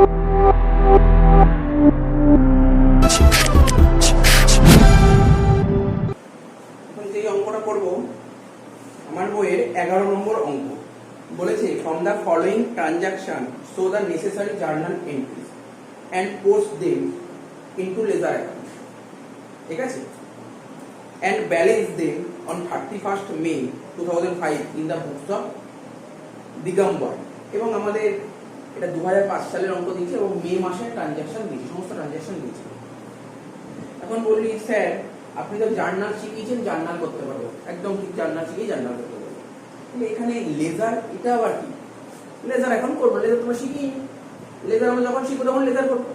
যে অঙ্কটা করব আমার বইয়ের 11 নম্বর অঙ্ক বলেছে from the following transaction show the necessary journal entries and post them into ledger account, ঠিক আছে, and balance them on 31st May 2005 in the books of দিগম্বর। এবং আমাদের এটা 2005 সালের অঙ্ক দিয়েছে এবং মে মাসের ট্রানজাকশন দিয়েছে, সমস্ত ট্রানজাকশন দিয়েছে। এখন বললি স্যার আপনি তো জার্নাল শিখিয়েছেন, জার্নাল করতে পারবো, একদম ঠিক জার্নাল শিখিয়ে জার্নাল করতে পারবো, কিন্তু এখানে লেজার এটা আবার কি? লেজার এখন করবো, লেজার তোমরা শিখিয়ে লেজার আমরা যখন শিখবো তখন লেজার করবো।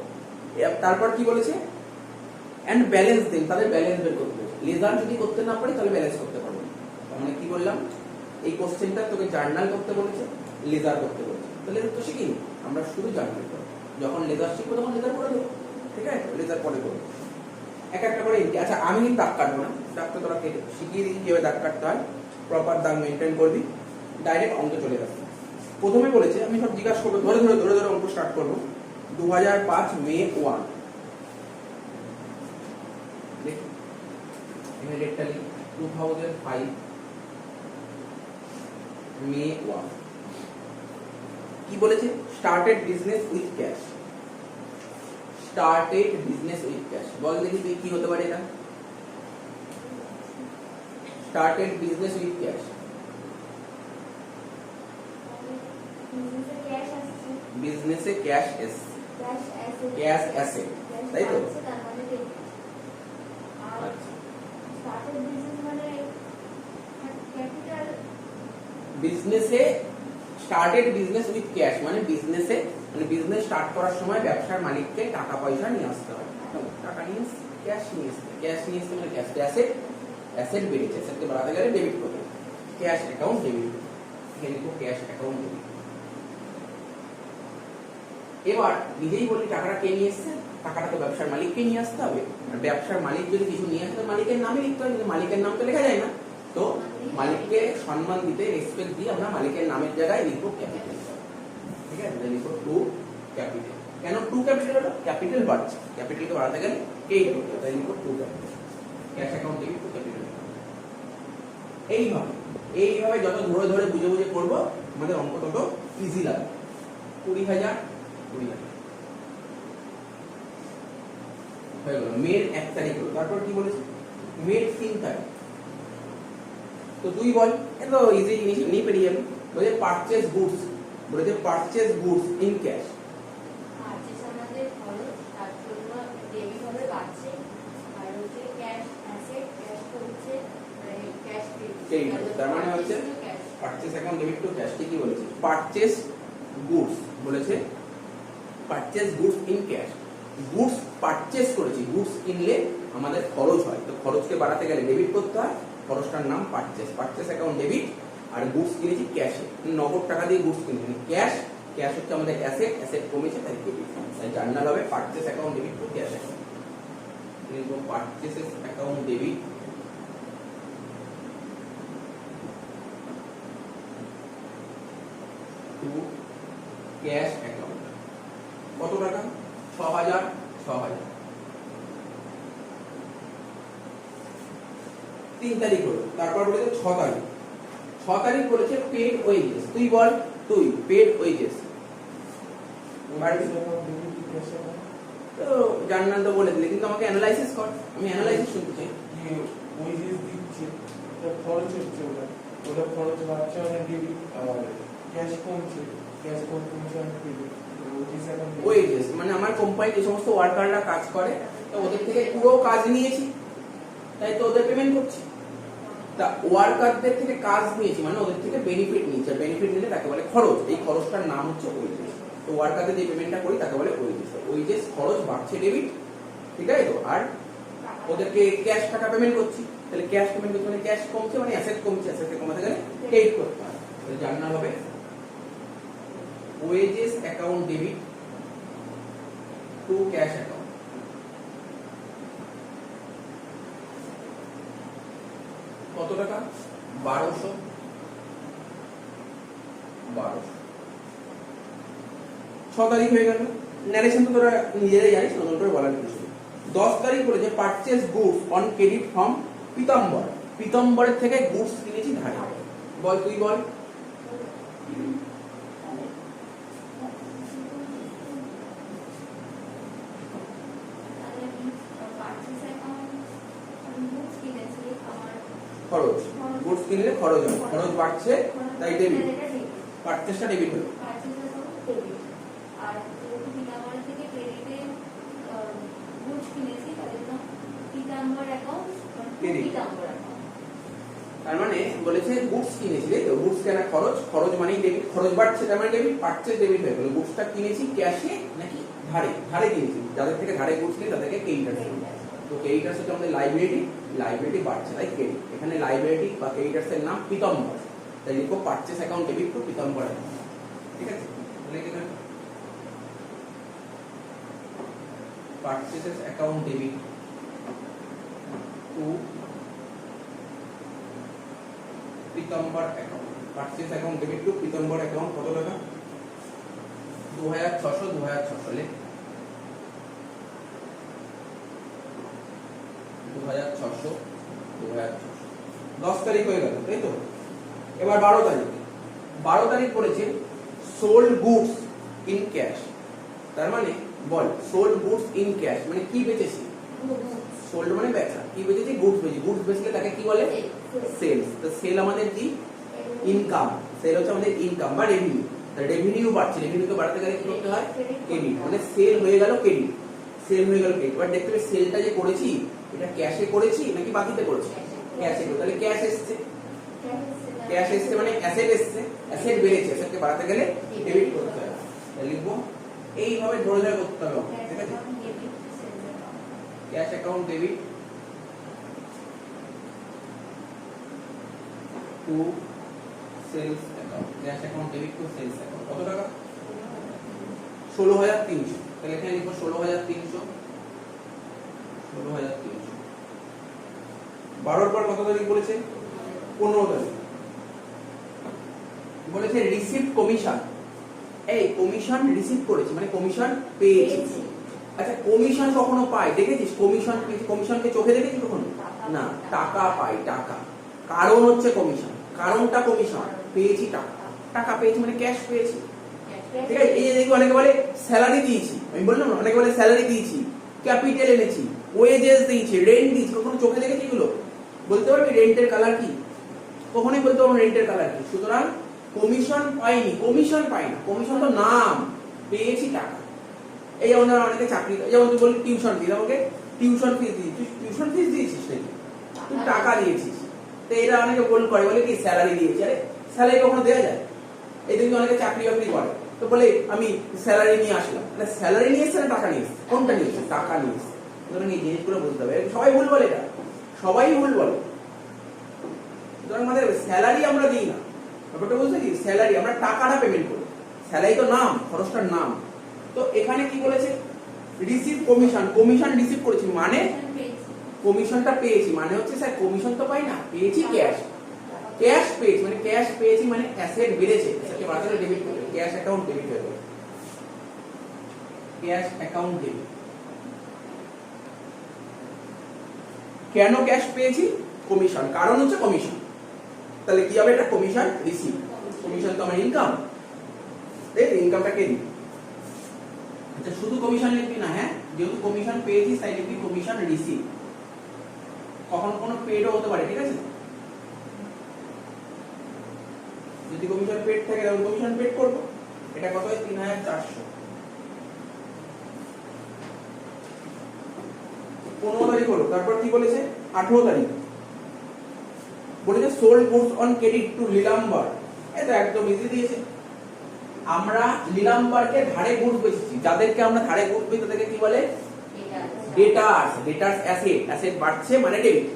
তারপর কি বলেছে? অ্যান্ড ব্যালেন্স দেন, তাদের ব্যালেন্স বের করতে হবে। লেজার যদি করতে না পারি তাহলে ব্যালেন্স করতে পারবো। মানে কি বললাম, এই কোশ্চেনটা তোকে জার্নাল করতে বলেছে, লেজার করতে বলেছে। তো লেজার তো শিখিনি, আমরা শুধু জার্নাল করবো। যখন লেজার শিখবো তখন লেজার করে দেবো, ঠিক আছে? লেজার পরে করবো এক একটা করে। আচ্ছা আমি কিন্তু দাগ কাটবো না, দাগটা তোরা কেটে শিখিয়ে দিই কিভাবে দাগ কাটতে হয়, প্রপার দাগ মেনটেন করবি, ডাইরেক্ট অঙ্ক চলে যাচ্ছে। প্রথমে বলেছে, আমি সব জিজ্ঞাসা করবো, ধরে ধরে ধরে ধরে অঙ্ক স্টার্ট করবো। 2005 মে 1 দেখি এখানে রেটটা লিখি, 2005 মে 1 কি বলেছে? Started business with cash. Started business with cash, বল দেখি তুই কি হতে পারে এটা? স্টার্টেড বিজনেস উইথ ক্যাশ, বিজনেসে ক্যাশ এসেছে, ক্যাশ অ্যাসেট, তাই তো? বিজনেসে স্টার্টেড বিজনেস উইথ ক্যাশ মানে বিজনেসে, মানে বিজনেস স্টার্ট করার সময় ব্যবসার মালিককে টাকা পয়সা নিয়ে আসতে হয়, টাকা নিয়ে ক্যাশ নিয়ে আসতে, ক্যাশ নিয়ে আসতে মানে ক্যাশ অ্যাসেট, অ্যাসেট বেড়েছে, অ্যাসেটকে বাড়াতে গেলে ডেবিট করতে, ক্যাশ অ্যাকাউন্ট ডেবিট, এখানে লিখো ক্যাশ অ্যাকাউন্ট ডেবিট। এবার নিজেই বলি টাকাটা কে নিয়ে এসছে? টাকাটা তো ব্যবসার মালিককে নিয়ে আসতে হবে, আর ব্যবসার মালিক যদি কিছু নিয়ে আসে মালিকের নামে লিখতে হবে, কিন্তু মালিকের নাম তো লেখা যায় না, তো মালিককে সম্মান দিতে, রেসপেক্ট দিয়ে আমরা মালিকের নামের জায়গায় লিখবো ক্যাপিটাল, ঠিক আছে? লিখবো টু ক্যাপিটাল। কেন টু ক্যাপিটাল হলো? ক্যাপিটাল বাড়ছে, ক্যাপিটালকে বাড়াতে গেলে এই করতে হবে, তাই লিখবো টু ক্যাপিটাল, ক্যাশ অ্যাকাউন্ট থেকে টু ক্যাপিটাল। এইভাবে যত ধরে ধরে বুঝে বুঝে করবো আমাদের অঙ্ক তত ইজি লাগবে। 20,000 20,000 হয়ে গেল, মের 1 তারিখ হলো। তারপর কি বলেছে? মের 3 তারিখ। তো তুই বল, এত ইজি জিনিস এমনি পেরিয়ে যাবে। বলে পারচেজ গুডস, বলেছে purchase goods in cash. Purchase আমাদের খরচ, তার জন্য ডেবিট হবে বাড়ছে, আর হচ্ছে ক্যাশ অ্যাসেট, ক্যাশ তো হচ্ছে ক্যাশ ক্রেডিট, তার মানে হচ্ছে purchase account debit to cash. ঠিকই বলেছে, পারচেজ গুডস বলেছে, purchase goods in cash. Goods purchase করেছি, গুডস কিনলে আমাদের খরচ হয়, তো খরচকে বাড়াতে গেলে ডেবিট করতে হয়, খরচটার নাম পারচেজ, পারচেজ অ্যাকাউন্ট ডেবিট। আর গুডস কিনেছি ক্যাশে, নগদ টাকা দিয়ে গুডস কিনেছি ক্যাশ, ক্যাশ হচ্ছে আমাদের অ্যাসেট, অ্যাসেট কমেছে তাই ডেবিট, তাই জার্নাল হবে purchase account debit to cash account. লিখবো purchase account debit to cash account. কত টাকা? 6,000 6,000। 3 তারিখ হলো, তারপর বলেছে 6 তারিখ। 6 তারিখ বলেছে পেড ওয়েজেস। তুই বল, তুই পেড ওয়েজেস তো জার্নাল তো বলে দিলে, কিন্তু আমাকে অ্যানালাইসিস কর, আমি অ্যানালাইসিস শুনতে চাই। ওয়েজেস দিচ্ছে, এটা খরচ হচ্ছে, ওটা খরচ বাড়ছে মানে ডেবিট, আর ক্যাশ কমছে, ক্যাশ কমছে মানে ডেবিট। ওয়েজেস মানে আমার কোম্পানি যে সমস্ত ওয়ার্কাররা কাজ করে, তো ওদের থেকে পুরো কাজ নিয়েছি, তাই তো ওদের পেমেন্ট করছি। তা ওয়ার্কারদের থেকে কাজ নিয়েছি মানে ওদের থেকে বেনিফিট নিয়েছি, আর বেনিফিট নিলে তাকে বলে খরচ। এই খরচটার নাম হচ্ছে ওয়েজেস। তো ওয়ার্কারদের যে পেমেন্টটা করি তাকে বলে ওয়েজেস। ওয়েজেস খরচ বাড়ছে ডেবিট, ঠিক আছে তো? আর ওদেরকে ক্যাশ টাকা পেমেন্ট করছি, তাহলে ক্যাশ পেমেন্ট করছি মানে ক্যাশ কমছে, মানে অ্যাসেট কমছে, অ্যাসেটকে কমাতে গেলে ক্রেডিট করতে হয়। তাহলে জার্নাল হবে wages account debit to cash account. কত টাকা? 1200। 6 তারিখ হয়ে গেল, ন্যারেশন তো তোরা নিজেরাই জানিস, নতুন করে বলার কিছু নেই। 10 তারিখ বলেছে purchase goods on credit from Pitambar. পীতাম্বরের থেকে গুডস কিনেছি ধারে। বল, তুই বল। খরচ, গুডস কিনলে খরচ হয়, খরচ বাড়ছে তাই ডেবিট, পারচেজটা ডেবিট হলো। আর যেহেতু পীতাম্বর থেকে ক্রেডিটে গুডস কিনেছি, তার জন্য পীতাম্বর অ্যাকাউন্ট পীতাম্বর অ্যাকাউন্ট। তার মানে বলেছে গুডস কিনেছি, তাই তো? গুডস কেনা খরচ, খরচ মানেই ডেবিট, খরচ বাড়ছে তার মানে ডেবিট, পারচেজ ডেবিট হয়ে গেল। গুডসটা কিনেছি ক্যাশে নাকি ধারে? ধারে কিনেছি। যাদের থেকে ধারে গুডস কিনে তাদেরকে ক্রেডিটার্স। তো ক্রেডিটার্স হচ্ছে আমাদের লাইবিলিটি, লাইবিলিটি বাড়ছে তাই ক্রেডিট। এখানে লাইবিলিটি বা ক্রেডিটার্স এর নাম পীতাম্বর, তাই লিখো purchase account debit to Pitambar account. ঠিক আছে, তাহলে এখানে purchases account debit to Pitambar account. Purchase account debit to Pitambar account কত টাকা? 2600, 2600 লে 2600, 2600। 10 তারিখ হয়ে গেল, তাই তো? এবার 12 তারিখ। 12 তারিখ পড়েছে সোল্ড গুডস ইন ক্যাশ। তার মানে বল, সোল্ড গুডস ইন ক্যাশ মানে কি বেচেছি? সোল্ড মানে বেচা, কি বেচেছি? গুডস বেচেছি। গুডস বেচলে তাকে কি বলে? সেলস। তো সেল আমাদের কি? ইনকাম। সেল হচ্ছে আমাদের ইনকাম বা রেভিনিউ। তো রেভিনিউ বাড়ছে, রেভিনিউকে বাড়াতে গেলে কি করতে হয়? ক্রেডিট। মানে সেল হয়ে গেল ক্রেডিট, সেল হয়ে গেল ক্রেডিট। এবার দেখতে হবে সেলটা যে করেছি এটা ক্যাশে করেছি নাকি বাকিতে করেছি? ক্যাশে। তাহলে ক্যাশ এসছে, ক্যাশ এসছে মানে অ্যাসেট এসছে, অ্যাসেট বেড়েছে, অ্যাসেটকে বাড়াতে গেলে ডেবিট করতে হয়। তাহলে লিখবো এইভাবে ধরে ধরে করতে হবে, ঠিক আছে? Cash account debit to sales account. Cash account debit to sales account কত টাকা? 16300। তাহলে এখানে লিখবো 16300, 16300। 12 পর কত তারিখ বলেছে? 15 তারিখ বলেছে রিসিভ কমিশন। এই কমিশন রিসিভ করেছি মানে কমিশন পেয়েছি। আচ্ছা, কমিশন কখনো পাই দেখেছিস? কমিশন, কমিশনকে চোখে দেখেছিস কখনো? না, টাকা পাই, টাকা। কারণ হচ্ছে কমিশন, কারণটা কমিশন, পেয়েছি টাকা। টাকা পেয়েছি মানে ক্যাশ পেয়েছি, ঠিক আছে? এই যে দেখি অনেকে বলে স্যালারি দিয়েছি, আমি বললাম না, অনেকে বলে স্যালারি দিয়েছি, ক্যাপিটাল এনেছি, ওয়েজেস দিয়েছি, রেন্ট দিয়েছি। কখনো চোখে দেখেছি এগুলো? বলতে পারবি রেন্টের কালার কি? কখনোই বলতে পারবো রেন্টের কালার কি? সুতরাং কমিশন পাইনি, কমিশন পাই না, কমিশন তো নাম, পেয়েছি টাকা। এই যেমন অনেকে চাকরি, যেমন তুই বলি টিউশন ফিস, আমাকে টিউশন ফিস দিয়েছিস, তুই টিউশন ফিস দিয়েছিস নাকি? তুই টাকা দিয়েছিস। তো এটা অনেকে ভুল করে, বলে কি স্যালারি দিয়েছি। আরে স্যালারি কখনো দেওয়া যায়? এই দেখবি অনেকে চাকরি বাকরি করে, তো বলে আমি স্যালারি নিয়ে আসলাম। স্যালারি নিয়ে এসছে না টাকা নিয়ে এসছে? কোনটা নিয়ে এসছে? টাকা নিয়ে এসছে। সুতরাং এই জিনিসগুলো বুঝতে হবে, সবাই ভুল বলে, এটা সবাই ভুল বলে। সুতরাং আমাদের স্যালারি আমরা দিই না, ব্যাপারটা বুঝতে কি? স্যালারি আমরা টাকাটা পেমেন্ট করি, স্যালারি তো নাম, খরচটার নাম। তো এখানে কি বলেছে? রিসিভ কমিশন, কমিশন রিসিভ করেছি মানে কমিশনটা পেয়েছি, মানে হচ্ছে স্যার কমিশন তো পাই না, পেয়েছি ক্যাশ। ক্যাশ পেয়েছি মানে ক্যাশ পেয়েছি মানে অ্যাসেট বেড়েছে, সেটাকে বাড়াতে ডেবিট করবে, ক্যাশ অ্যাকাউন্ট ডেবিট হয়ে যাবে। Cash account debit. কেন ক্যাশ পেয়েছি? কমিশন, কারণ হচ্ছে কমিশন। তাহলে কি হবে? এটা কমিশন রিসিভ। কমিশন তো আমার ইনকাম, তাই ইনকামটা কে দিই? আচ্ছা, শুধু কমিশন লিখবি না, হ্যাঁ, যেহেতু কমিশন পেয়েছিস তাই লিখবি কমিশন রিসিভ। কখন কোনো পেডও হতে পারে, ঠিক আছে? যদি কমিশন পেড থাকে তাহলে কমিশন পেড করবো। এটা কত হয়? 3400। 15 তারিখ হলো। তারপর কি বলেছে? 18 তারিখ বলেছে sold goods on credit to Lilambar. এটা একদম ইজি দিয়েছে। আমরা লীলাম্বারকে ধারে গুডস বেচেছি। যাদেরকে আমরা ধারে গুডস বেচি তাদেরকে কি বলে? ডেটার্স। ডেটার্স অ্যাসেট, অ্যাসেট বাড়ছে মানে ডেবিট,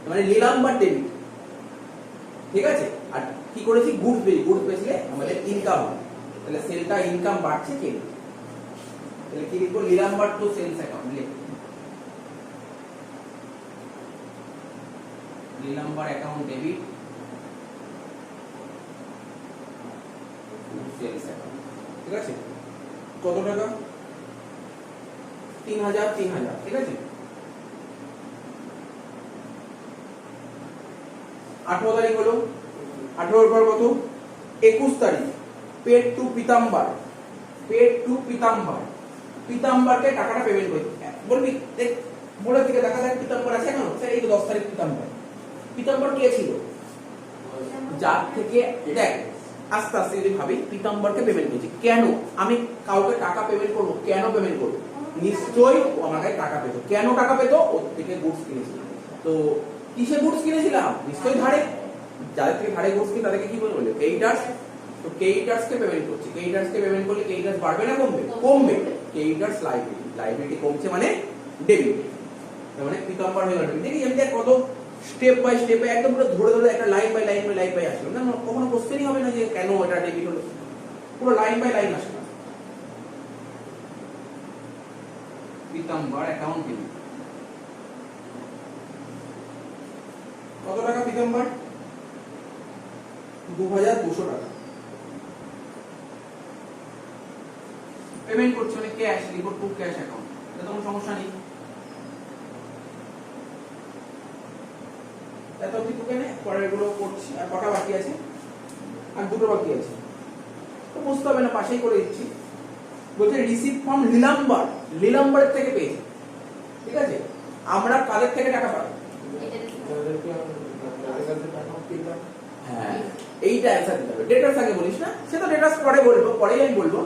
মানে লীলাম্বার ডেবিট, ঠিক আছে? আর কি করেছি? গুডস বেচি, গুডস বেচলে আমাদের ইনকাম হয়, তাহলে সেলটা ইনকাম বাড়ছে কি? তাহলে কি লিখবো? লীলাম্বার টু সেলস অ্যাকাউন্ট লিখবো, লীলাম্বার অ্যাকাউন্ট ডেবিট সেলস অ্যাকাউন্ট, ঠিক আছে? কত টাকা? 3000 3000, ঠিক আছে। 18 তারিখ হলো, 18 পর কত, 21 তারিখ পেড টু পিতাম্বার, পেড টু পিতাম্বার, পিতাম্বারকে টাকাটা পেমেন্ট করতে বলবি। দেখ বোর্ডের দিকে দেখা যায় পিতাম্বার আছে এখন, স্যার এই তো 10 তারিখ পিতাম্বার। পিতাম্বার কে ছিল? যার থেকে দেখ আস্তে আস্তে যদি ভাবি পিতাম্বরকে পেমেন্ট করছি কেন, আমি কাউকে টাকা পেমেন্ট করব, কেন পেমেন্ট করব? নিশ্চয়ই ও আমার কাছে টাকা পেতো। কেন টাকা পেতো? ওর থেকে গুডস কিনেছিলাম। তো কিসে গুডস কিনেছিলাম? নিশ্চয়ই ধারে। যাদের থেকে ধারে গুডস কিনে তাদেরকে কি বলবো? ক্রেডিটার্স। তো ক্রেডিটার্স কে পেমেন্ট করছি, ক্রেডিটার্স কে পেমেন্ট করলে ক্রেডিটার্স বাড়বে না কমবে? কমবে। ক্রেডিটার্স লাইবিলিটি, লাইবিলিটি কমছে মানে ডেবিট, মানে পিতাম্বর হয়ে গেল। দেখি আমি দেখ কত স্টেপ বাই স্টেপে একদম পুরো ধরে ধরে একটা line by line by line by আসলো না, কখনো কোশ্চেনই হবে না যে কেন এটা ডেবিট হলো, পুরো লাইন বাই লাইন আসলো। পিতাম্বর অ্যাকাউন্ট ডেবিট কত টাকা? পিতাম্বর 2200 টাকা পেমেন্ট করছে, মানে cash, report to cash account. এটা কোনো সমস্যা নেই। এত অবধি তোকে নে, পরের গুলো করছি। আর কটা বাকি আছে? আর দুটো বাকি আছে, তো বুঝতে হবে না, পাশেই করে দিচ্ছি। বলছে রিসিভ ফ্রম লিলাম্বার, লিলাম্বারের থেকে পেয়েছি, ঠিক আছে। আমরা কাদের থেকে টাকা পাই? হ্যাঁ, এইটা অ্যান্সার দিতে হবে। ডেটার্স আগে বলিস না, সে তো ডেটার্স পরে বলবো, পরেই আমি বলবো।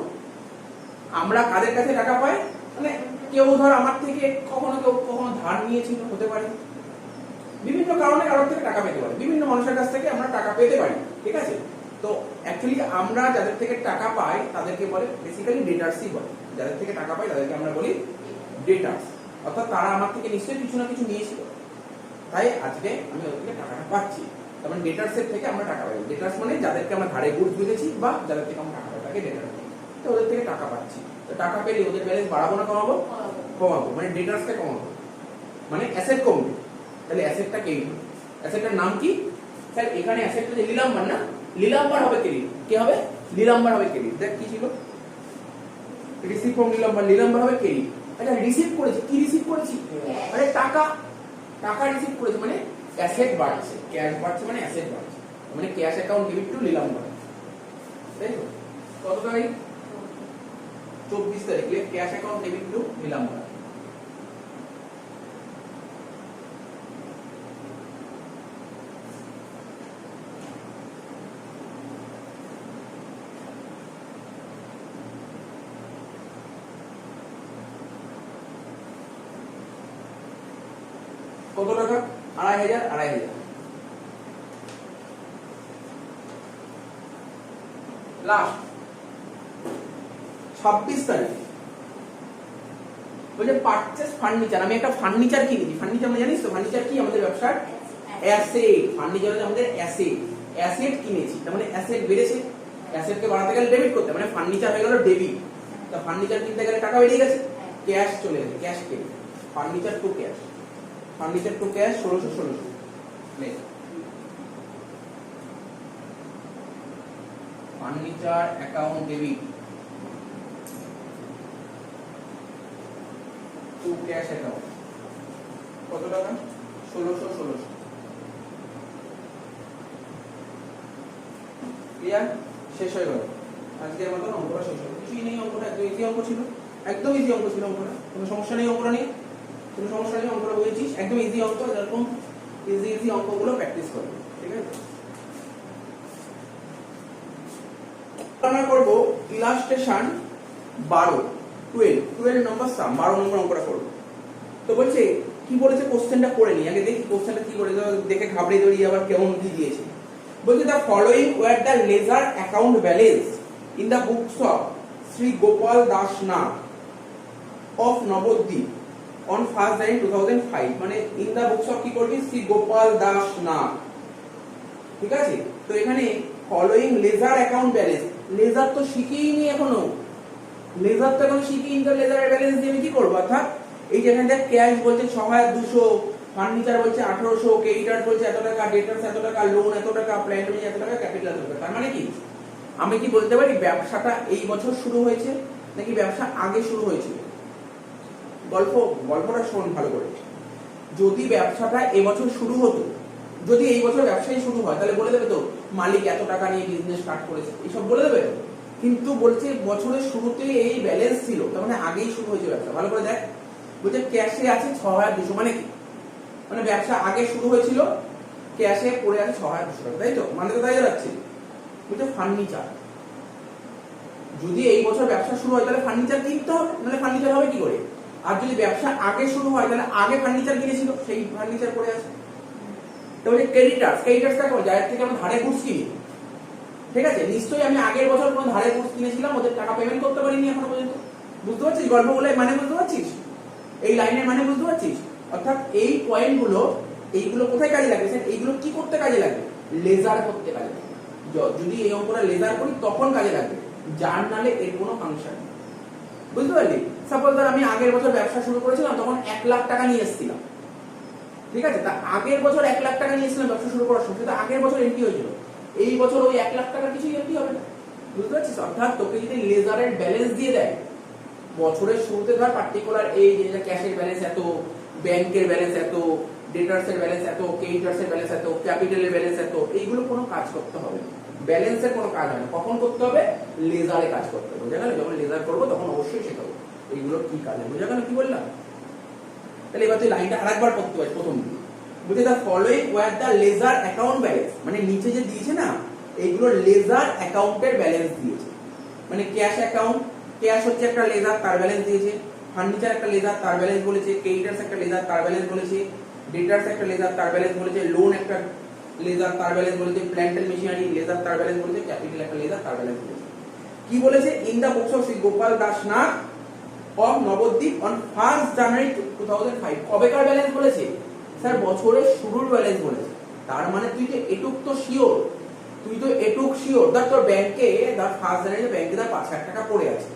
আমরা কাদের কাছে টাকা পাই, মানে কেউ ধর আমার থেকে কখনো কেউ কখনো ধার নিয়েছিল, হতে পারে বিভিন্ন কারণে কারোর থেকে টাকা পেতে পারে, বিভিন্ন মানুষের কাছ থেকে আমরা টাকা পেতে পারি, ঠিক আছে। তো অ্যাকচুয়ালি আমরা যাদের থেকে টাকা পাই তাদেরকে বলে বেসিক্যালি ডেটার্সই বলে। যাদের থেকে টাকা পাই তাদেরকে আমরা বলি ডেটার্স, অর্থাৎ তারা আমার থেকে নিশ্চয়ই কিছু না কিছু নিয়েছিল, তাই আজকে আমি ওদের থেকে টাকাটা পাচ্ছি। তার মানে ডেটার্সের থেকে আমরা টাকা পাই। ডেটার্স মানে যাদেরকে আমরা ধারে গুডস বুঝেছি বা যাদের থেকে আমরা টাকা পাই তাকে ডেটার্স বলি। তো ওদের থেকে টাকা পাচ্ছি, তো টাকা পেলে ওদের ব্যালেন্স বাড়াবো না কমাবো? কমাবো, মানে ডেটার্সকে কমাবো, মানে অ্যাসেট কমবে। তাহলে অ্যাসেটটা কে? অ্যাসেটটার নাম কি? স্যার এখানে অ্যাসেটটা যে লিলাম্বার না, লিলাম্বার হবে ক্রেডিট। কে হবে? লিলাম্বার হবে ক্রেডিট। দেখ কি ছিল, রিসিভ ফ্রম লিলাম্বার, লিলাম্বার হবে ক্রেডিট। আচ্ছা রিসিভ করেছি, কি রিসিভ করেছি? মানে টাকা, টাকা রিসিভ করেছি মানে অ্যাসেট বাড়ছে, ক্যাশ বাড়ছে মানে অ্যাসেট বাড়ছে, মানে ক্যাশ অ্যাকাউন্ট ডেবিট টু লিলাম্বার, তাই তো। কত তারিখ? 24 তারিখে ক্যাশ অ্যাকাউন্ট ডেবিট টু লিলাম্বার। কত টাকা? 2500, 2500। লাস্ট 26 তারিখ বলছে পারচেজ ফার্নিচার। আমি একটা ফার্নিচার কিনেছি। ফার্নিচার মানে জানিস তো, ফার্নিচার কি আমাদের ব্যবসার অ্যাসেট। ফার্নিচার হচ্ছে আমাদের অ্যাসেট, অ্যাসেট কিনেছি, তার মানে অ্যাসেট বেড়েছে। অ্যাসেটকে বাড়াতে গেলে ডেবিট করতে, মানে ফার্নিচার হয়ে গেল ডেবিট। তা ফার্নিচার কিনতে গেলে টাকা বেরিয়ে গেছে, ক্যাশ চলে গেছে, ক্যাশ কে? Furniture to cash, furniture to cash 1600। Furniture account debit to cash account কত টাকা? 1600। ক্লিয়ার? শেষ হয়ে গেল আজকের মতন। অঙ্কটা শেষ হলো, কিছুই নেই। অঙ্কটা একদম ইজি অঙ্ক ছিল, একদম ইজি অঙ্ক ছিল। অঙ্কটা কোনো সমস্যা নেই, অঙ্কটা নিয়ে কোনো সমস্যা নেই। অঙ্কটা বুঝেছিস, একদম ইজি অঙ্ক। এরকম ইজি ইজি অঙ্কগুলো প্র্যাকটিস করবে, ঠিক আছে। আমরা করব ইলাস্ট্রেশন 12 নম্বর সাম, 12 নম্বর অঙ্কটা করব। তো বলছে কি বলেছে, কোশ্চেনটা পড়ে নি আগে, দেখি কোশ্চেনটা কি বলেছে, দেখে ঘাবড়ে দড়ি আবার কেমন কি দিয়েছে। বলছে the following were the ledger account balance in the books of Shri Gopal Das Nag of Nabadwip on 1 January 2005। মানে ইন দ্য বুকস অফ কি করবি? শ্রী গোপাল দাস নাগ, ঠিক আছে। তো এখানে following ledger account balance, ledger তো শিখিনি এখনো, লেজার তো এখন শিখিনি, তো লেজারের ব্যালেন্স দিয়ে আমি কি করবো? অর্থাৎ এই যে এখানে দেখ ক্যাশ বলছে 6200, ফার্নিচার বলছে 1800, ক্রেডিটার বলছে এত টাকা, ডেটার্স এত টাকা, লোন এত টাকা, প্ল্যান্ড এত টাকা, ক্যাপিটাল এত টাকা। তার মানে কি আমি কি বলতে পারি ব্যবসাটা এই বছর শুরু হয়েছে নাকি ব্যবসা আগে শুরু হয়েছিল? গল্পটা শোন ভালো করে। যদি ব্যবসাটা এবছর শুরু হতো, যদি এই বছর ব্যবসায় শুরু হয়, তাহলে বলে দেবে তো মালিক এত টাকা নিয়ে বিজনেস স্টার্ট করেছে, এইসব বলে দেবে তো। কিন্তু বলছে বছরের শুরুতে এই ব্যালেন্স ছিল, তার মানে আগেই শুরু হয়েছে ব্যবসা। ভালো করে দেখ, বলছে ক্যাশে আছে 6,200, মানে কি, মানে ব্যবসা আগে শুরু হয়েছিল, ক্যাশে পড়ে আছে 6,200 টাকা, তাই তো? মানে তো তাই যাচ্ছে। বলছে ফার্নিচার, যদি এই বছর ব্যবসা শুরু হয় তাহলে ফার্নিচার কিনতে হবে, নাহলে ফার্নিচার হবে কি করে? আর যদি ব্যবসা আগে শুরু হয় তাহলে আগে ফার্নিচার কিনেছিল, সেই ফার্নিচার পড়ে আছে। তাহলে ক্রেডিটার্স দেখো, যাদের থেকে আমরা ধারে গুডস কিনি, ঠিক আছে, নিশ্চয়ই আমি আগের বছর কোনো ধারে গুডস কিনেছিলাম, ওদের টাকা পেমেন্ট করতে পারিনি এখনো পর্যন্ত। বুঝতে পারছিস গল্পগুলো মানে? বুঝতে পারছিস এই লাইনের মানে? বুঝতে পারছিস? অর্থাৎ এই পয়েন্টগুলো, এইগুলো কোথায় কাজে লাগবে স্যার? এইগুলো কি করতে কাজে লাগবে? লেজার করতে কাজে লাগবে। যদি এই অঙ্কটা লেজার করি তখন কাজে লাগবে, জার্নালে এর কোনো ফাংশন নেই। বুঝতে পারলি? সাপোজ ধর আমি আগের বছর ব্যবসা শুরু করেছিলাম, তখন 1 লাখ টাকা নিয়ে এসেছিলাম, ঠিক আছে, তা আগের বছর 1 লাখ টাকা নিয়ে এসেছিলাম ব্যবসা শুরু করার সময়, সেটা আগের বছর এন্ট্রি হয়েছিল, এই বছর ওই 1 লাখ টাকা কিছুই এন্ট্রি হবে না। বুঝতে পারছিস? অর্থাৎ তোকে যদি লেজারের ব্যালেন্স দিয়ে দেয়, বছরের শুরুতে ধর পার্টিকুলার এই যে ক্যাশের ব্যালেন্স এত, ব্যাংকের ব্যালেন্স এত, ডেটার্সের ব্যালেন্স এত, ক্রেডিটার্সের ব্যালেন্স এত, ক্যাপিটালের ব্যালেন্স এত, এইগুলো কোনো কাজ করতে হবে না, ব্যালেন্সের কোনো কাজ হয় না। কখন করতে হবে? লেজারে কাজ করতে হবে। বুঝা গেল? যখন লেজার করবো তখন অবশ্যই শেখাবো এইগুলো কি কাজ হয়। বুঝা গেল কি বললাম? তাহলে এবার তুই লাইনটা আরেকবার পড়তে পারিস প্রথম দিকে। বুঝে, the following were the ledger account balance, মানে নিচে যে দিয়েছে না, এইগুলো লেজার অ্যাকাউন্টের ব্যালেন্স দিয়েছে। মানে ক্যাশ অ্যাকাউন্ট, ক্যাশ হচ্ছে একটা লেজার, তার ব্যালেন্স দিয়েছে। ফার্নিচার একটা লেজার, তার ব্যালেন্স বলেছে। ক্রেডিটার্স একটা লেজার, তার ব্যালেন্স বলেছে। ডেটার্স একটা লেজার, তার ব্যালেন্স বলেছে। লোন একটা লেজার, তার ব্যালেন্স বলেছে। প্ল্যান্ট এন্ড মেশিনারি লেজার, তার ব্যালেন্স বলেছে। ক্যাপিটাল একটা লেজার, তার ব্যালেন্স বলেছে। কি বলেছে? In the books of Shri Gopal Das Nath of Nabadwip on 1 January 2005। কবেকার ব্যালেন্স বলেছে স্যার? বছরের শুরুর ব্যালেন্স বলেছে। তার মানে তুই তো এটুক তো শিওর, ধর তোর ব্যাংকে ধর 1 জানুয়ারি ব্যাংকে ধর 5,000 টাকা পড়ে আছে,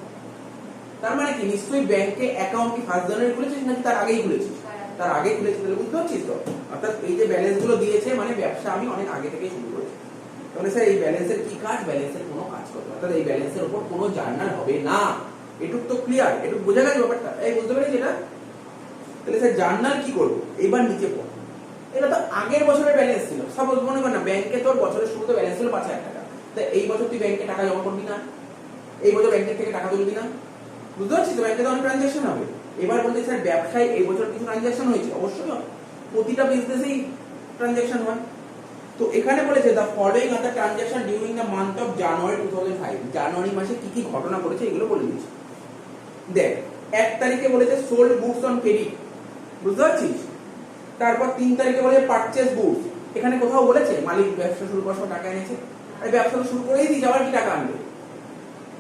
তার মানে কি নিশ্চয়ই ব্যাংকে অ্যাকাউন্ট কি 1 জানুয়ারি খুলেছিস নাকি তার আগেই খুলেছিস? তার আগে খুলেছিস। তাহলে বুঝতে পারছিস তো? অর্থাৎ এই যে ব্যালেন্স গুলো দিয়েছে, মানে ব্যবসা আমি অনেক আগে থেকেই শুরু করেছি। তাহলে স্যার এই ব্যালেন্সের কি কাজ? ব্যালেন্সের কোনো কাজ করবে না, অর্থাৎ এই ব্যালেন্সের উপর কোনো জার্নাল হবে না। এটুক তো ক্লিয়ার, এটুক বোঝা গেছে ব্যাপারটা? এই বুঝতে পেরেছি এটা? তাহলে স্যার জার্নাল কি করবো? এবার নিচে পড়। এটা তো আগের বছরের ব্যালেন্স ছিল। সাপোজ মনে কর না ব্যাংকে তোর বছরের শুরুতে ব্যালেন্স ছিল 5,000 টাকা, তাই এই বছর তুই ব্যাংকে টাকা জমা করবি না, এই বছর ব্যাংকের থেকে টাকা তুলবি না। বুঝতে পারছিস তো? ব্যাংকে তো অনেক ট্রানজাকশন হবে। এবার বলতে স্যার ব্যবসায় এই বছর কিছু ট্রানজাকশন হয়েছে, অবশ্যই হয়, প্রতিটা বিজনেসেই ট্রানজাকশন হয়। তো এখানে বলেছে the following are the transaction during the month of January 2005। জানুয়ারি মাসে কি কি ঘটনা ঘটেছে এগুলো বলে দিয়েছে। দেখ, 1 তারিখে বলেছে সোল্ড গুডস অন ক্রেডিট, বুঝতে পারছিস? তারপর 3 তারিখে বলে পারচেজ গুডস। এখানে কোথাও বলেছে মালিক ব্যবসা শুরু করার সময় টাকা এনেছে? আরে ব্যবসা শুরু করেই দিই, আবার কি টাকা আনবে?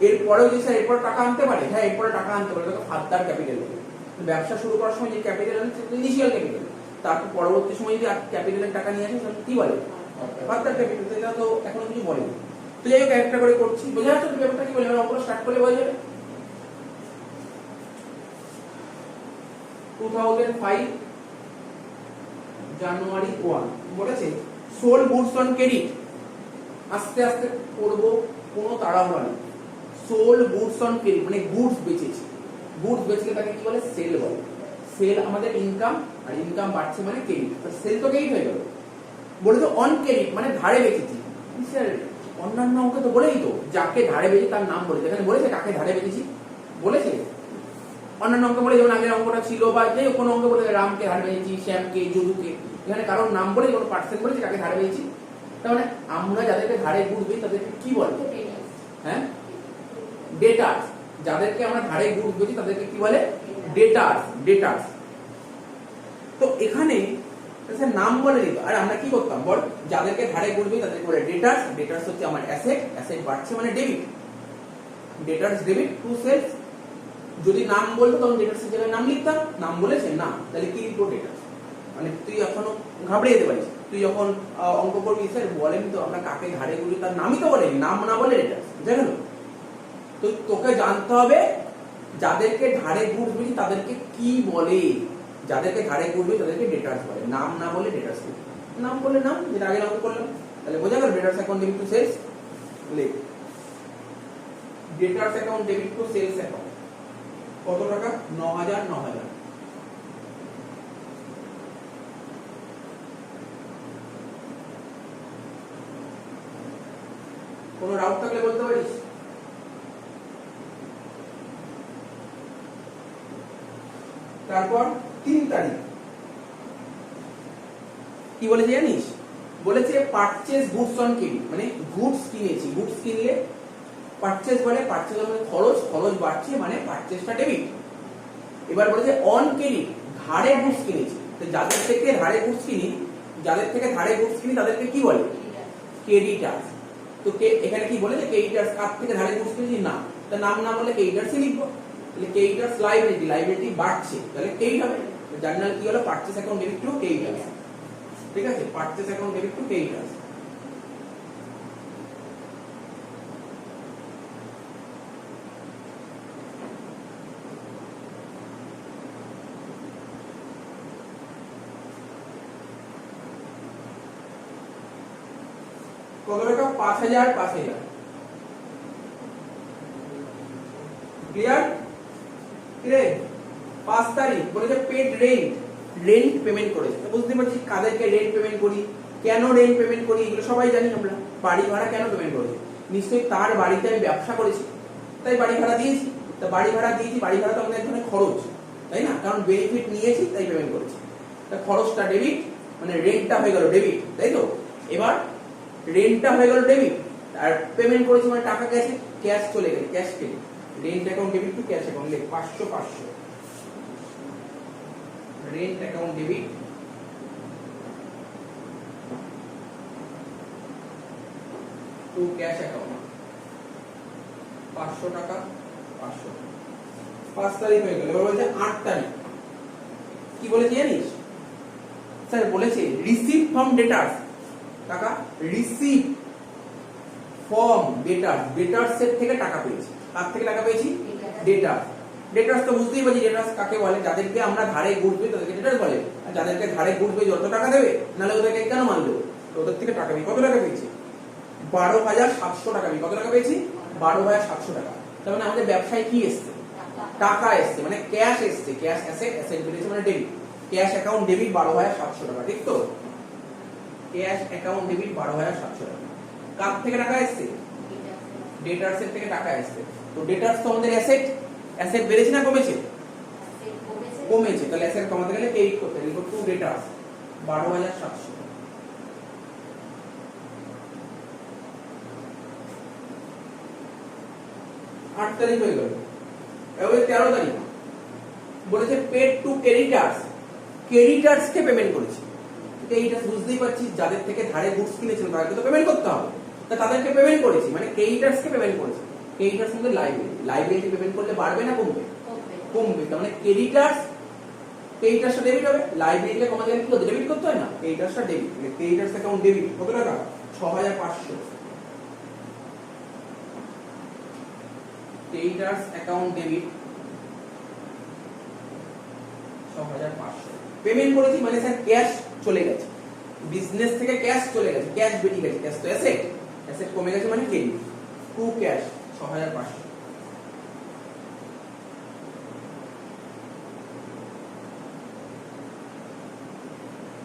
এরপরেও যে স্যার এরপর টাকা আনতে পারে, হ্যাঁ এরপরে টাকা আনতে পারে, তাকে ফার্দার ক্যাপিটাল বলে। ব্যবসা শুরু করার সময় যে ক্যাপিটাল আনছে সেটা ইনিশিয়াল ক্যাপিটাল, তারপর পরবর্তী সময় যদি ক্যাপিটালের টাকা নিয়ে আসে সেটা কি বলে? Further capital. তো এটা তো এখনো কিছু বলেনি। তো যাই হোক, একটা করে করছি, বোঝা যাচ্ছে তো ব্যাপারটা কি বলে? আমরা অঙ্কটা স্টার্ট করলে বোঝা যাবে। 2005 জানুয়ারি 1 বলেছে সোল্ড গুডস অন ক্রেডিট। আস্তে আস্তে করবো, কোনো তাড়াহুড়া নেই। সোল্ড গুডস অন ক্রেডিট মানে গুডস বেচেছি। গুডস বেচলে তাকে কি বলে? সেল বলে। সেল আমাদের ইনকাম, আর ইনকাম বাড়ছে মানে ক্রেডিট, তো সেল তো ক্রেডিট হয়ে গেল। বলেছে অন ক্রেডিট মানে ধারে বেচেছি। স্যার অন্যান্য অঙ্কে তো বলেই তো যাকে ধারে বেচে তার নাম বলেছে, এখানে বলেছে কাকে ধারে বেচেছি? বলেছে? অন্যান্য অঙ্কে বলে, যেমন আগের অঙ্কটা ছিল, বা যে কোনো অঙ্কে বলে রামকে ধারে বেচেছি, শ্যামকে, যদুকে, এখানে কারোর নাম বলে কোনো পার্সেন্ট বলেছে কাকে ধারে বেচেছি। তার মানে আমরা যাদেরকে ধারে গুড বেচি তাদেরকে কি বলে? হ্যাঁ, ডেটার্স। যাদেরকে আমরা ধারে গুড বেচি তাদেরকে কি বলে? ডেটার্স। ডেটার্স। তো এখানে নাম বলে দিত, আর আমরা কি করতাম বল? যাদেরকে ধারে গুড বেচি তাদেরকে বলে ডেটার্স। ডেটার্স হচ্ছে আমার অ্যাসেট, অ্যাসেট বাড়ছে মানে debit. Debtors debit to sales. যদি নাম বলতো তখন ডেটার্সের জায়গায় নাম লিখতাম, নাম বলেছে না, তাহলে কি লিখবো? ডেটার্স। মানে তুই এখনো ঘাবড়ে যেতে পারিস, তুই যখন অঙ্ক করবি স্যার বলেন তো আমরা কাকে ধারে গুলি, তার নামই তো বলেনি, নাম না বলে ডেটার্স। বুঝা গেল? তো তোকে জানতে হবে যাদেরকে ধারে গুড বেচি তাদেরকে কি বলে। যাদেরকে ধারে গুড বেচি তাদেরকে ডেটার্স বলে, নাম না বলে ডেটার্স বলে। নাম বলে নাম, যেটা আগে অঙ্ক করলাম। তাহলে বোঝা গেল? Debtors account debit to sales, debtors account debit to sales account কত টাকা? 9,000 9,000। কোনো ডাউট থাকলে বলতে পারিস। তারপর 3 তারিখ কি বলেছে জানিস? বলেছে পারচেজ গুডস অন ক্রেডিট, মানে গুডস কিনেছি, গুডস কিনলে পারচেজ বলে, পারচেজ মানে খরচ, খরচ বাড়ছে মানে পারচেজটা ডেবিট। এবার বলেছে অন ক্রেডিট, ধারে গুডস কিনেছি, তো যাদের থেকে ধারে গুডস কিনি, যাদের থেকে ধারে গুডস কিনি তাদেরকে কি বলে? ক্রেডিটার্স। তো এখানে কি বলেছে? ক্রেডিটার্স কার থেকে ধারে গুডস কিনেছি? না, তার নাম না বলে ক্রেডিটার্সই লিখবো। তাহলে ক্রেডিটার্স লাইবিলিটি, লাইবিলিটি বাড়ছে, তাহলে ক্রেডিট হবে। জার্নাল কি হলো? Purchase account debit two creditors. ঠিক আছে, purchase account debit two creditors. কত টাকা? 5000, 5000। ক্লিয়ার? ক্লিয়ার? 5 তারিখ বলেছে পেড রেন্ট, রেন্ট পেমেন্ট করেছে। তো বুঝতে পারছি কাদেরকে রেন্ট পেমেন্ট করি, কেন রেন্ট পেমেন্ট করি, এগুলো সবাই জানি আমরা। বাড়ি ভাড়া কেন পেমেন্ট করি? নিশ্চয়ই তার বাড়িতে আমি ব্যবসা করেছি, তাই বাড়ি ভাড়া দিয়েছি। তো বাড়ি ভাড়া দিয়েছি, বাড়ি ভাড়া তো আমাদের এক ধরনের খরচ, তাই না? কারণ বেনিফিট নিয়েছি তাই পেমেন্ট করেছি। তা খরচটা ডেবিট, মানে রেন্টটা হয়ে গেল ডেবিট, তাই তো? এবার রেন্টটা হয়ে গেল ডেবিট, আর পেমেন্ট করেছি মানে টাকা গেছে, ক্যাশ চলে গেছে, cash credit. Rent account debit to cash account, 500 500। Rent account debit to cash account, 500 টাকা 500। 5 তারিখ হয়ে গেল। এবার বলছে 8 তারিখ কি বলেছে জানিস? স্যার বলেছে রিসিভ ফ্রম ডেটার্স, টাকা রিসিভ ফ্রম ডেটার্স, ডেটার্স এর থেকে টাকা পেয়েছি। কার থেকে টাকা পেয়েছি? ডেটার্স। ডেটার্স তো বুঝতেই পারছি ডেটার্স কাকে বলে, যাদেরকে আমরা ধারে গুড দেই তাদেরকে ডেটার্স বলে। আর যাদেরকে ধারে গুড দেই যত টাকা দেবে, নাহলে ওদেরকে কেন মানলো? তো ওদের থেকে টাকা পেয়ে কত টাকা পেয়েছি? 12,700 টাকা পেয়েছি। কত টাকা পেয়েছি? 12,700 টাকা। তার মানে আমাদের ব্যবসায় কি এসছে? টাকা এসছে, মানে ক্যাশ এসছে, ক্যাশ অ্যাসেট, অ্যাসেট বেড়েছে মানে ডেবিট। ক্যাশ অ্যাকাউন্ট ডেবিট 12,700 টাকা, ঠিক তো? ক্যাশ অ্যাকাউন্ট ডেবিট 12,700 টাকা। কার থেকে টাকা এসছে? ডেটার্স এর থেকে টাকা এসছে। তো ডেটার্স তো আমাদের অ্যাসেট, অ্যাসেট বেড়েছে না কমেছে? কমেছে। তাহলে অ্যাসেট কমাতে গেলে ক্রেডিট করতে হবে, টু ডেটার্স 12,700। 8 তারিখ হয়ে গেল। এবারে 13 তারিখ বলেছে পেড টু ক্রেডিটার্স, ক্রেডিটার্স কে পেমেন্ট করেছি। ক্রেডিটার্স বুঝতেই পারছিস যাদের থেকে ধারে গুডস কিনেছিল তাদেরকে তো পেমেন্ট করতে হবে, তা তাদেরকে পেমেন্ট করেছি মানে ক্রেডিটার্স কে পেমেন্ট করেছি। ক্রেডিটার্স মধ্যে লাইবিলিটি, লাইবিলিটি পেমেন্ট করলে বাড়বে না কমবে? কমবে। তার মানে ক্রেডিটার্স, ক্রেডিটার্সটা ডেবিট হবে, লাইবিলিটিকে কমাতে গেলে কি করতে? ডেবিট করতে হয় না? ক্রেডিটার্সটা ডেবিট, মানে ক্রেডিটার্স অ্যাকাউন্ট ডেবিট। কত টাকা? 6,500। Creditors account debit 6,500। পেমেন্ট করেছি মানে স্যার ক্যাশ চলে গেছে, বিজনেস থেকে ক্যাশ চলে গেছে, ক্যাশ বেরিয়ে গেছে। ক্যাশ তো অ্যাসেট, অ্যাসেট কমে গেছে মানে ক্রেডিট। Two cash 6,500।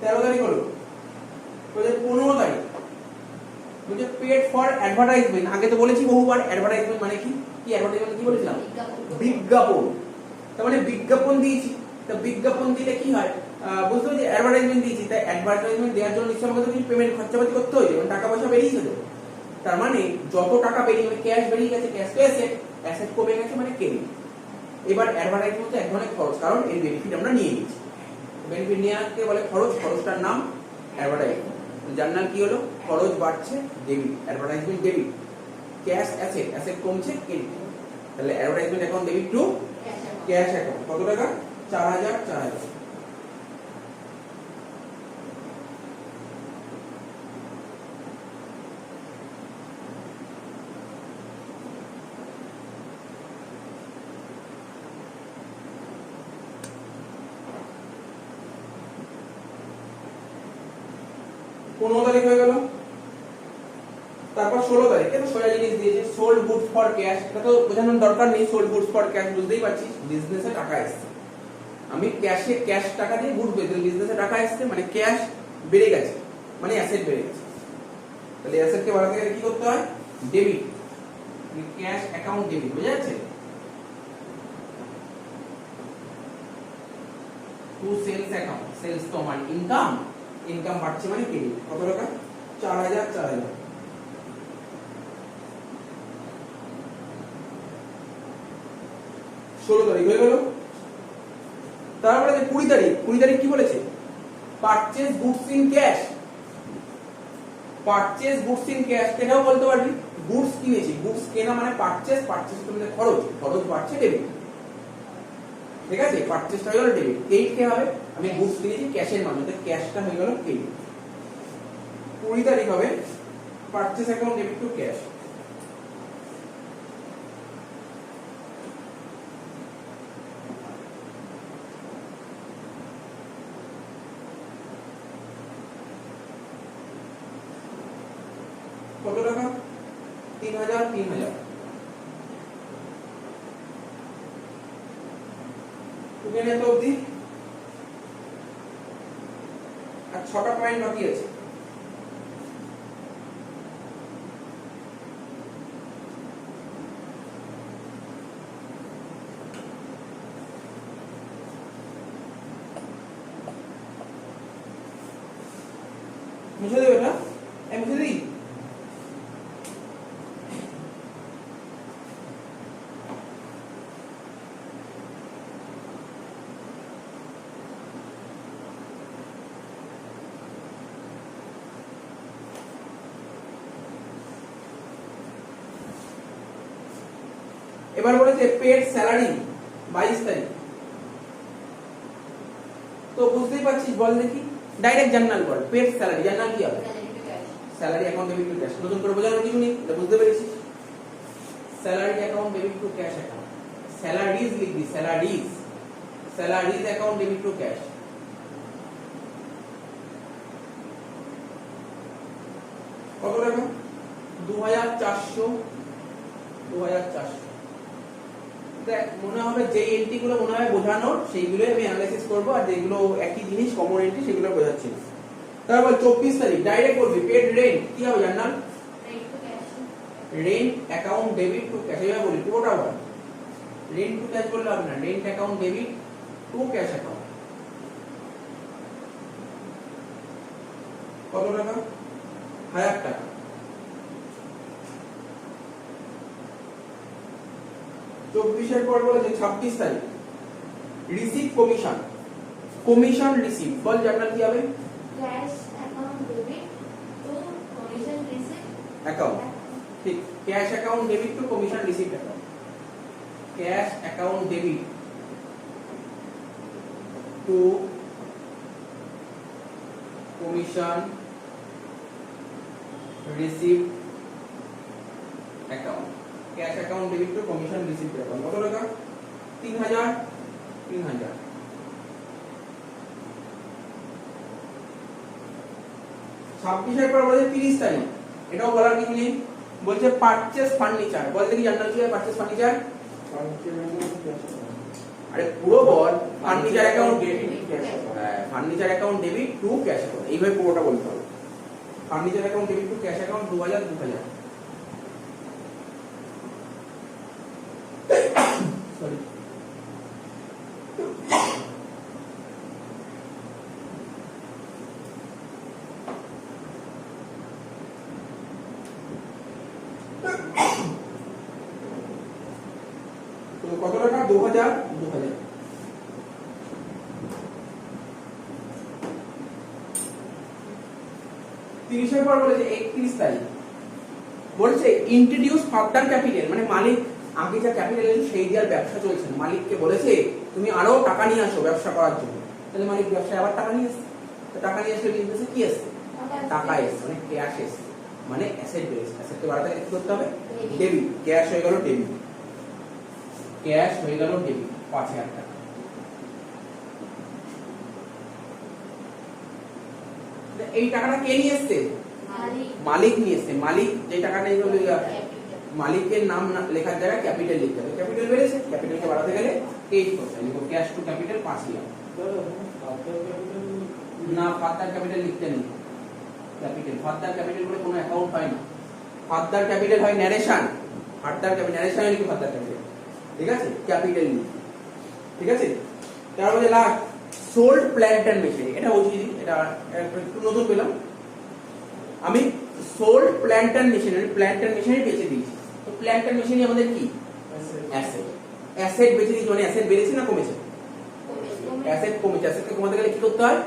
13 তারিখ হলো। 15 তারিখ বলছে পেড ফর অ্যাডভার্টাইজমেন্ট। আগে তো বলেছি বহুবার অ্যাডভার্টাইজমেন্ট মানে কি? কি অ্যাডভার্টাইজমেন্ট কি বলেছিলাম? বিজ্ঞাপন। তার মানে বিজ্ঞাপন দিয়েছি, তা বিজ্ঞাপন দিলে কি হয়? বুঝতে পারছি অ্যাডভার্টাইজমেন্ট দিয়েছি, তাই অ্যাডভার্টাইজমেন্ট দেওয়ার জন্য নিশ্চয়ই আমাকে কিছু পেমেন্ট খরচাপাতি করতে হয়েছে, মানে টাকা পয়সা বেরিয়েছে তো। তার মানে যত টাকা বেরিয়ে মানে ক্যাশ বেরিয়ে গেছে, ক্যাশ তো অ্যাসেট, অ্যাসেট কমে গেছে মানে ক্রেডিট। এবার অ্যাডভার্টাইজমেন্ট তো এক ধরনের খরচ, কারণ এর বেনিফিট আমরা নিয়ে নিচ্ছি। বেনিফিট নেওয়াকে বলে খরচ, খরচটার নাম অ্যাডভার্টাইজমেন্ট। জার্নাল কি হলো? খরচ বাড়ছে debit, advertisement debit, cash asset, asset কমছে ক্রেডিট। তাহলে advertisement account debit to cash account. কত টাকা? 4,000 4,000। পনেরো তারিখ হয়ে গেল। তারপর 16 তারিখ এটা সোজা জিনিস দিয়েছে, সোল্ড গুডস ফর ক্যাশ। এটা তো বোঝানোর দরকার নেই, সোল্ড গুডস ফর ক্যাশ বুঝতেই পারছিস বিজনেসে টাকা এসছে। আমি ক্যাশে, ক্যাশ টাকা দিয়ে গুডস বেচি, বিজনেসে টাকা এসছে মানে ক্যাশ বেড়ে গেছে, মানে অ্যাসেট বেড়ে গেছে। তাহলে অ্যাসেটকে বাড়াতে গেলে কি করতে হয়? ডেবিট, ক্যাশ অ্যাকাউন্ট ডেবিট, বুঝা যাচ্ছে? টু সেলস অ্যাকাউন্ট, সেলস তো আমার ইনকাম, ইনকাম বাড়ছে মানে ক্রেডিট। কত টাকা? 4000, 4000। ষোলো তারিখ হয়ে গেল। তারপরে 20 তারিখ, 20 তারিখ কি বলেছে? Purchase goods in cash. Purchase goods in cash এটাও বলতে পারবি, গুডস কিনেছি, গুডস কেনা মানে পারচেজ, পারচেজ তো মানে খরচ, খরচ বাড়ছে ডেবিট, ঠিক আছে? পারচেজটা হয়ে গেল ডেবিট। ক্রেডিট কে হবে? আমি গুডস কিনেছি ক্যাশের মাধ্যমে, ক্যাশটা হয়ে গেল ক্রেডিট। 20 তারিখ হবে purchase account debit to cash. কত টাকা? 3000, 3000। এখানে তো অবধি আর 6টা পয়েন্ট বাকি আছে। মুছে দেবে না? মুছে দিই। এবার বলেছে পেড স্যালারি 22 তারিখ। তো বুঝতেই পারছিস, বল দেখি ডাইরেক্ট জার্নাল বল। পেড স্যালারি, জার্নাল কি হবে? Salary account debit to cash. নতুন করে বোঝানোর কিছু নেই, এটা বুঝতে পেরেছিস? Salary account debit to cash account, salaries লিখবি, salaries, salaries account debit to cash. কত টাকা? 2400, 2400। দেখ মনে হবে যে এন্ট্রি গুলো মনে হয় বোঝানোর, সেইগুলোই আমি অ্যানালাইসিস করব, আর যেগুলো একই জিনিস কমন এন্ট্রি সেগুলো বোঝাচ্ছি না। তারপর 24 তারিখ ডাইরেক্ট বলবি পেড রেন্ট কি হবে journal? Rent account debit to cash. এইভাবে বলি পুরোটা বল, রেন্ট টু ক্যাশ বললে হবে না, rent account debit to cash account. কত টাকা? 1000 টাকা। 24 এর পর বলেছে 26 তারিখ রিসিভ কমিশন, কমিশন রিসিভ বল জার্নাল কি হবে? Cash account debit to commission receive account, ঠিক, cash account debit to commission receive account, cash account debit to commission receive account, cash account debit to commission receive account. কত টাকা? 3000, 3000। 26 এর পর বলেছে 30 তারিখ, এটাও বলার কিছু নেই, বলছে পারচেজ ফার্নিচার বল দেখি জার্নাল কি হয়? পারচেজ ফার্নিচার, আরে পুরো বল, ফার্নিচার অ্যাকাউন্ট ডেবিট, হ্যাঁ furniture account debit to cash account, এইভাবে পুরোটা বলতে হবে। Furniture account debit to cash account 2000, 2000। Sorry, কত টাকা? 2000, 2000। তিরিশের পর বলেছে 31 তারিখ বলছে ইন্ট্রোডিউস ফার্দার ক্যাপিটাল, মানে মালিক আগে যা ক্যাপিটাল আছে সেই দিয়ে ব্যবসা চলছে না, মালিককে বলেছে তুমি আরো টাকা নিয়ে আসো ব্যবসা করার জন্য। তাহলে মালিক ব্যবসায় আবার টাকা নিয়ে আসছে, তো টাকা নিয়ে আসলে বিজনেসে কি আসছে? টাকা এসছে, মানে ক্যাশ এসছে, মানে অ্যাসেট বেস। অ্যাসেটকে বাড়াতে কি করতে হবে? ডেবিট, ক্যাশ হয়ে গেল ডেবিট, ক্যাশ হয়ে গেল ডেবিট 5000 টাকা। এই টাকাটা কে নিয়ে এসছে? মালিক নিয়ে এসছে। মালিক যে টাকাটা নিয়ে মালিকের নাম লেখার জায়গায় ক্যাপিটাল লিখতে হবে, ক্যাপিটাল বেড়েছে, ক্যাপিটালকে বাড়াতে গেলে এইট করতে লিখো ক্যাশ টু ক্যাপিটাল 5000। না ফার্দার ক্যাপিটাল লিখতে নেই, ক্যাপিটাল ফার্দার ক্যাপিটাল বলে কোনো অ্যাকাউন্ট হয় না, ফার্দার ক্যাপিটাল হয় ন্যারেশন, ফার্দার ক্যাপিটাল ন্যারেশন লিখি ফার্দার ক্যাপিটাল, ঠিক আছে, ক্যাপিটাল লিখি, ঠিক আছে। তারপরে last sold plant and machinery, এটা বলছি, এটা একটু নতুন পেলাম আমি। Sold plant and machinery, plant and machinery বেচে দিয়েছি। তো প্ল্যান্ট অ্যান্ড মেশিনারি আমাদের কি? অ্যাসেট। অ্যাসেট বেচে দিয়েছি মানে অ্যাসেট বেড়েছে না কমেছে? অ্যাসেট কমেছে। অ্যাসেটকে কমাতে গেলে কি করতে হয়?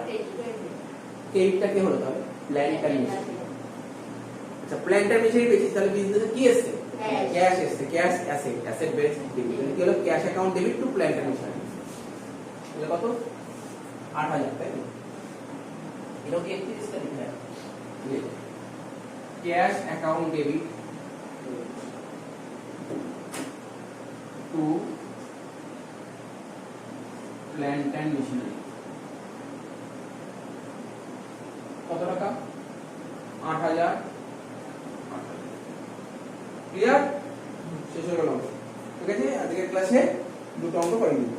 ক্রেডিটটা কি হলো তাহলে? Plant and machinery. আচ্ছা, প্ল্যান্ট অ্যান্ড মেশিনারি বেচেছি, তাহলে বিজনেসে কি এসেছে? ক্যাশ এসেছে। ক্যাশ অ্যাসেট, অ্যাসেট বেড়েছে, ডেবিট। কি হলো? Cash account debit to plant and machinery. তাহলে কত? 8000, তাই তো? এটা কি 31 তারিখ? হ্যাঁ, cash account debit to plant and machinery. কত টাকা? 8000। ক্লিয়ার? শেষ হয়ে গেল। ঠিক আছে, আজকের ক্লাসে দুটো অঙ্ক করে নিই।